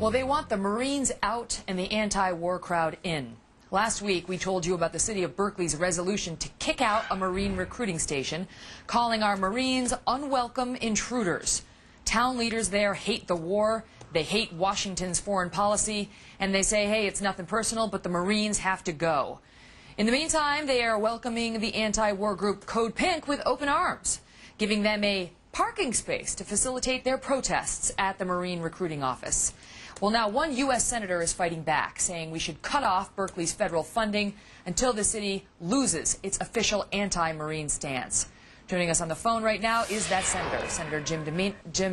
Well, they want the Marines out and the anti-war crowd in. Last week, we told you about the city of Berkeley's resolution to kick out a Marine recruiting station, calling our Marines unwelcome intruders. Town leaders there hate the war, they hate Washington's foreign policy, and they say, hey, it's nothing personal, but the Marines have to go. In the meantime, they are welcoming the anti-war group Code Pink with open arms, giving them a parking space to facilitate their protests at the Marine recruiting office. Well, now one U.S. senator is fighting back, saying we should cut off Berkeley's federal funding until the city loses its official anti-Marine stance. Joining us on the phone right now is that senator, Senator Jim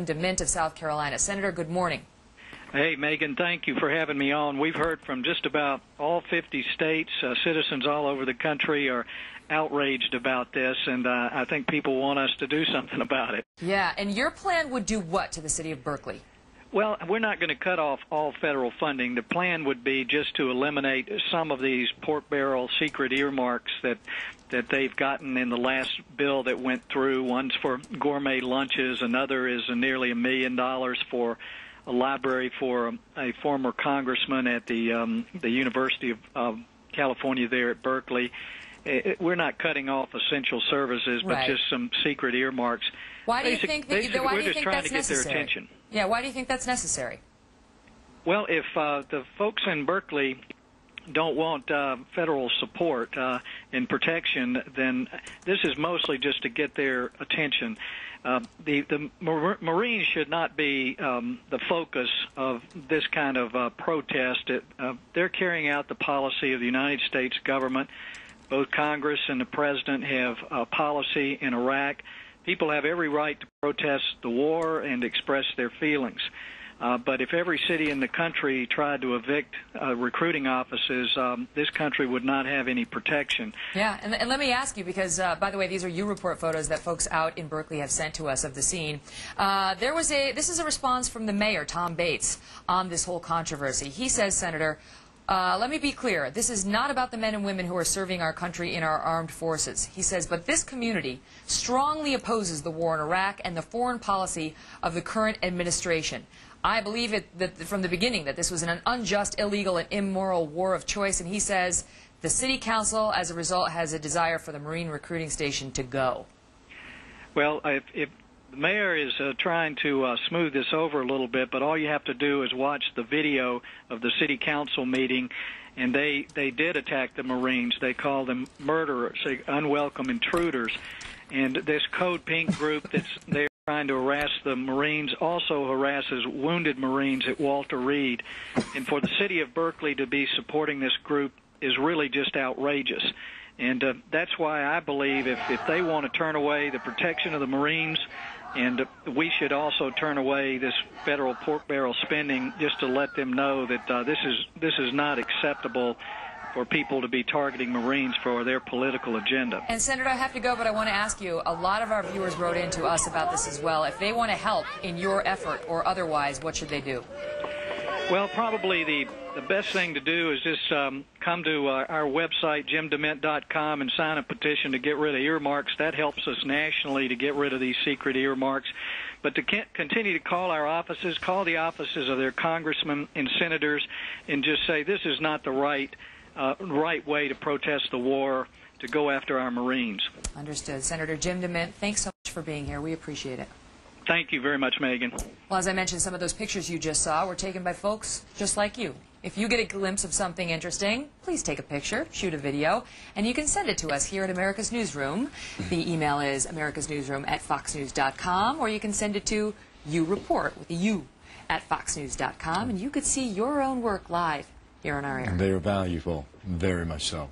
DeMint of South Carolina. Senator, good morning. Hey, Megan, thank you for having me on. We've heard from just about all 50 states. Citizens all over the country are outraged about this, and I think people want us to do something about it. Yeah, and your plan would do what to the city of Berkeley? Well, we're not going to cut off all federal funding. The plan would be just to eliminate some of these pork barrel secret earmarks that they've gotten in the last bill that went through. One's for gourmet lunches, another is nearly $1 million for a library for a former congressman at the University of California there at Berkeley. We're not cutting off essential services, but just some secret earmarks. Why do you think that, we're just trying to get their attention. Yeah, why do you think that's necessary? Well, if the folks in Berkeley don't want federal support and protection, then this is mostly just to get their attention. The Marines should not be the focus of this kind of protest. They're carrying out the policy of the United States government. Both Congress and the President have a policy in Iraq. People have every right to protest the war and express their feelings. But if every city in the country tried to evict recruiting offices, this country would not have any protection. Yeah, and let me ask you, because, by the way, these are U-Report photos that folks out in Berkeley have sent to us of the scene. This is a response from the mayor, Tom Bates, on this whole controversy. He says, Senator, let me be clear, this is not about the men and women who are serving our country in our armed forces. He says, but this community strongly opposes the war in Iraq and the foreign policy of the current administration. I believe that from the beginning that this was an unjust, illegal, and immoral war of choice, and he says the city council, as a result, has a desire for the Marine recruiting station to go. Well, if the mayor is trying to smooth this over a little bit, but all you have to do is watch the video of the city council meeting, and they did attack the Marines. They called them murderers, unwelcome intruders. And this Code Pink group that's there trying to harass the Marines also harasses wounded Marines at Walter Reed. And for the city of Berkeley to be supporting this group is really just outrageous. And that's why I believe if they want to turn away the protection of the Marines, and we should also turn away this federal pork barrel spending, just to let them know that this is not acceptable for people to be targeting Marines for their political agenda. And Senator, I have to go, but I want to ask you, a lot of our viewers wrote in to us about this as well. If they want to help in your effort or otherwise, what should they do? Well, probably the best thing to do is just come to our website, jimdement.com, and sign a petition to get rid of earmarks. That helps us nationally to get rid of these secret earmarks. But to continue to call our offices, call the offices of their congressmen and senators, and just say this is not the right way to protest the war, to go after our Marines. Understood. Senator Jim DeMint, thanks so much for being here. We appreciate it. Thank you very much, Megan. Well, as I mentioned, some of those pictures you just saw were taken by folks just like you. If you get a glimpse of something interesting, please take a picture, shoot a video, and you can send it to us here at America's Newsroom. The email is americasnewsroom@foxnews.com, or you can send it to U-Report with a U at foxnews.com, and you could see your own work live here in our area. They are valuable, very much so.